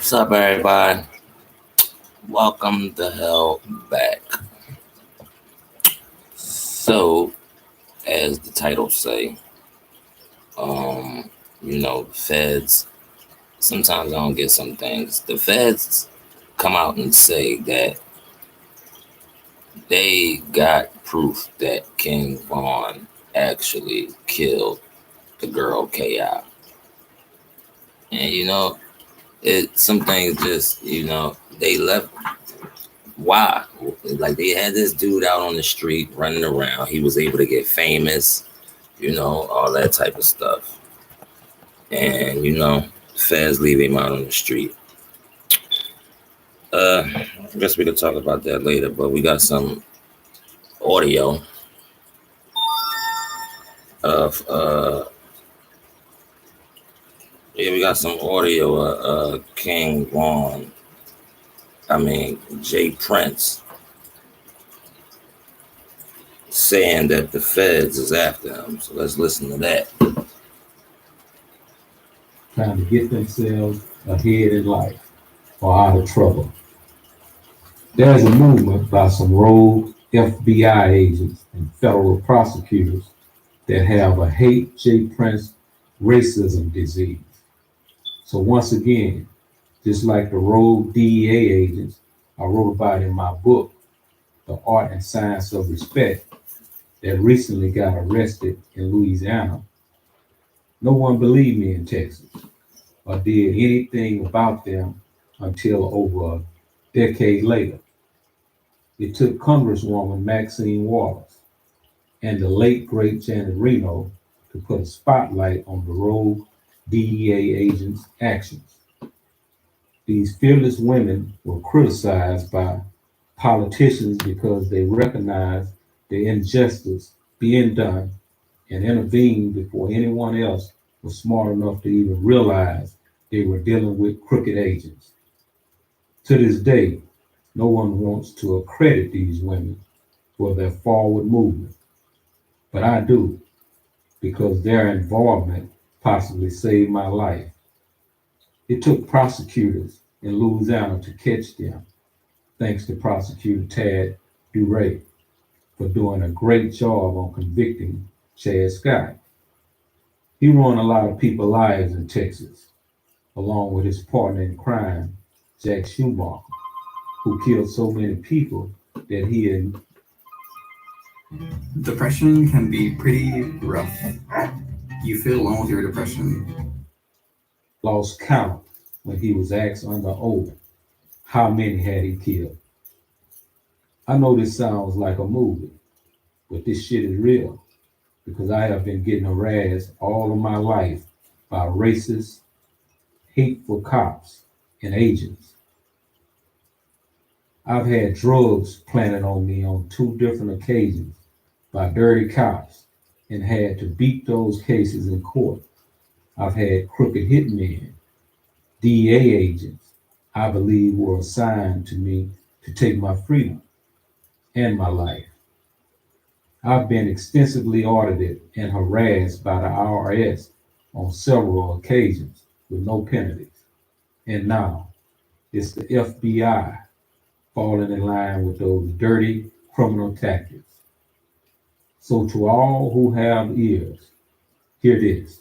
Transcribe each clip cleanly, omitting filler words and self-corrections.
What's up, everybody? Welcome the hell back. So, as the title say, feds. Sometimes I don't get some things. The feds come out and say that they got proof that King Von actually killed the girl K.I. And some things just they left. Why? Like they had this dude out on the street running around. He was able to get famous, all that type of stuff. And feds leave him out on the street. I guess we could talk about that later, but we got some audio of we got some audio of King Von. Jay Prince saying that the feds is after him. So let's listen to that. Trying to get themselves ahead in life or out of trouble. There's a movement by some rogue FBI agents and federal prosecutors that have a hate Jay Prince racism disease. So once again, just like the rogue DEA agents I wrote about in my book, The Art and Science of Respect, that recently got arrested in Louisiana, no one believed me in Texas or did anything about them until over a decade later. It took Congresswoman Maxine Waters and the late great Janet Reno to put a spotlight on the rogue DEA agents' actions. These fearless women were criticized by politicians because they recognized the injustice being done and intervened before anyone else was smart enough to even realize they were dealing with crooked agents. To this day, no one wants to accredit these women for their forward movement, but I do, because their involvement possibly saved my life. It took prosecutors in Louisiana to catch them, thanks to Prosecutor Tad Duray for doing a great job on convicting Chad Scott. He ruined a lot of people's lives in Texas, along with his partner in crime, Jack Schumacher, who killed so many people that he had Depression can be pretty rough. You feel alone with your depression. lost count when he was asked under oath how many had he killed. I know this sounds like a movie, but this shit is real because I have been getting harassed all of my life by racist, hateful cops and agents. I've had drugs planted on me on two different occasions by dirty cops and had to beat those cases in court. I've had crooked hitmen, DEA agents, I believe were assigned to me to take my freedom and my life. I've been extensively audited and harassed by the IRS on several occasions with no penalties. And now it's the FBI falling in line with those dirty criminal tactics. So to all who have ears, hear this.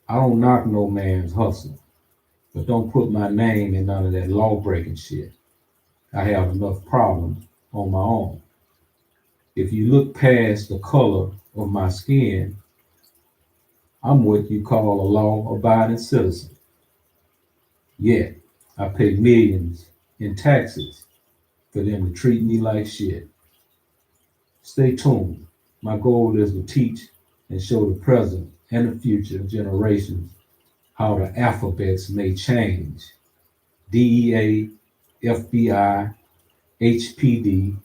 I don't knock no man's hustle, but don't put my name in none of that law breaking shit. I have enough problems on my own. If you look past the color of my skin, I'm what you call a law abiding citizen. Yet, I pay millions in taxes for them to treat me like shit. Stay tuned. My goal is to teach and show the present and the future generations how the alphabets may change. DEA, FBI, HPD,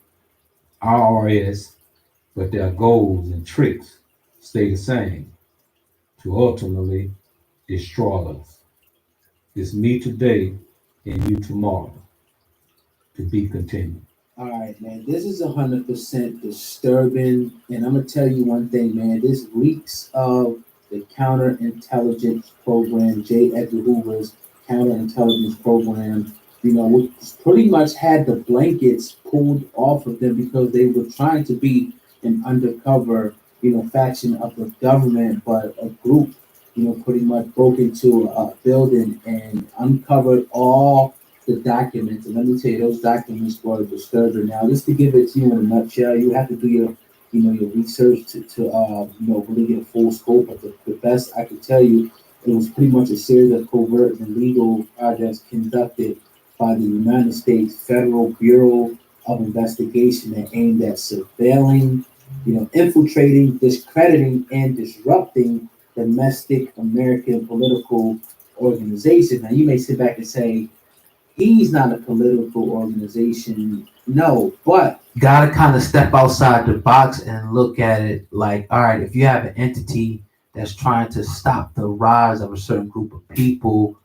IRS, but their goals and tricks stay the same to ultimately destroy us. It's me today and you tomorrow. To be continued. All right, man. This is 100% disturbing, and I'm gonna tell you one thing, man. This reeks of the counterintelligence program, J. Edgar Hoover's counterintelligence program, which pretty much had the blankets pulled off of them because they were trying to be an undercover, faction of the government, but a group, pretty much broke into a building and uncovered all the documents. And let me tell you, those documents were disturbing. Now, just to give it to you in a nutshell, you have to do your research to really get a full scope. But the best I could tell you, it was pretty much a series of covert and legal projects conducted by the United States Federal Bureau of Investigation that aimed at surveilling, infiltrating, discrediting, and disrupting domestic American political organizations. Now, you may sit back and say, he's not a political organization. No, but Gotta kind of step outside the box and look at it like, all right, if you have an entity that's trying to stop the rise of a certain group of people,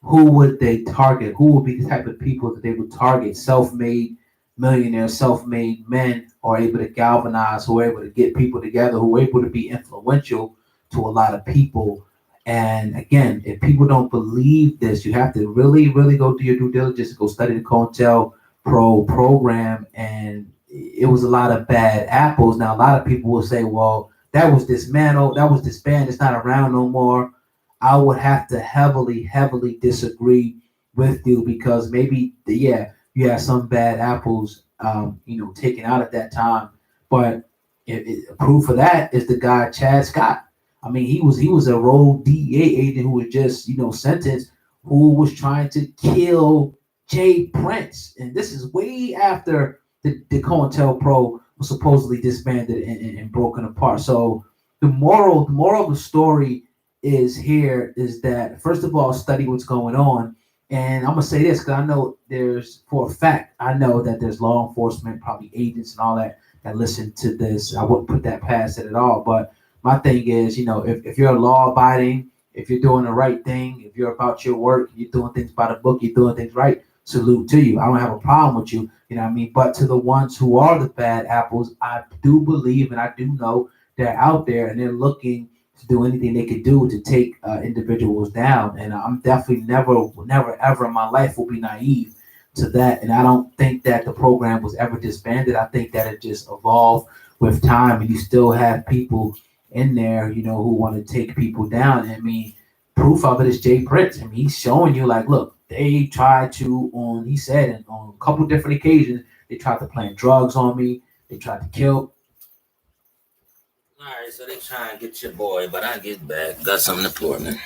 who would they target? Who would be the type of people that they would target? Self-made millionaires, self-made men who are able to galvanize, who are able to get people together, who are able to be influential to a lot of people. And again, if people don't believe this, you have to really, really go do your due diligence, go study the COINTELPRO program. And it was a lot of bad apples. Now, a lot of people will say, well, that was dismantled, that was disbanded, it's not around no more. I would have to heavily, heavily disagree with you because maybe, you had some bad apples, taken out at that time. But proof of that is the guy Chad Scott. I mean, he was a rogue DEA agent who was just, sentenced, who was trying to kill Jay Prince. And this is way after the COINTELPRO was supposedly disbanded and broken apart. So the moral of the story is that, first of all, study what's going on. And I'm going to say this because I know for a fact, I know that there's law enforcement, probably agents and all that listen to this. I wouldn't put that past it at all. But my thing is, if you're law abiding, if you're doing the right thing, if you're about your work, you're doing things by the book, you're doing things right, salute to you. I don't have a problem with you, you know what I mean? But to the ones who are the bad apples, I do believe and I do know they're out there and they're looking to do anything they could do to take individuals down. And I'm definitely never, ever in my life will be naive to that. And I don't think that the program was ever disbanded. I think that it just evolved with time, and you still have people in there, who want to take people down. I mean, proof of it is Jay Prince. I mean, he's showing you like, look, they tried to, he said on a couple different occasions, they tried to plant drugs on me. They tried to kill. All right, so they try and get your boy, but I get back. Got something important.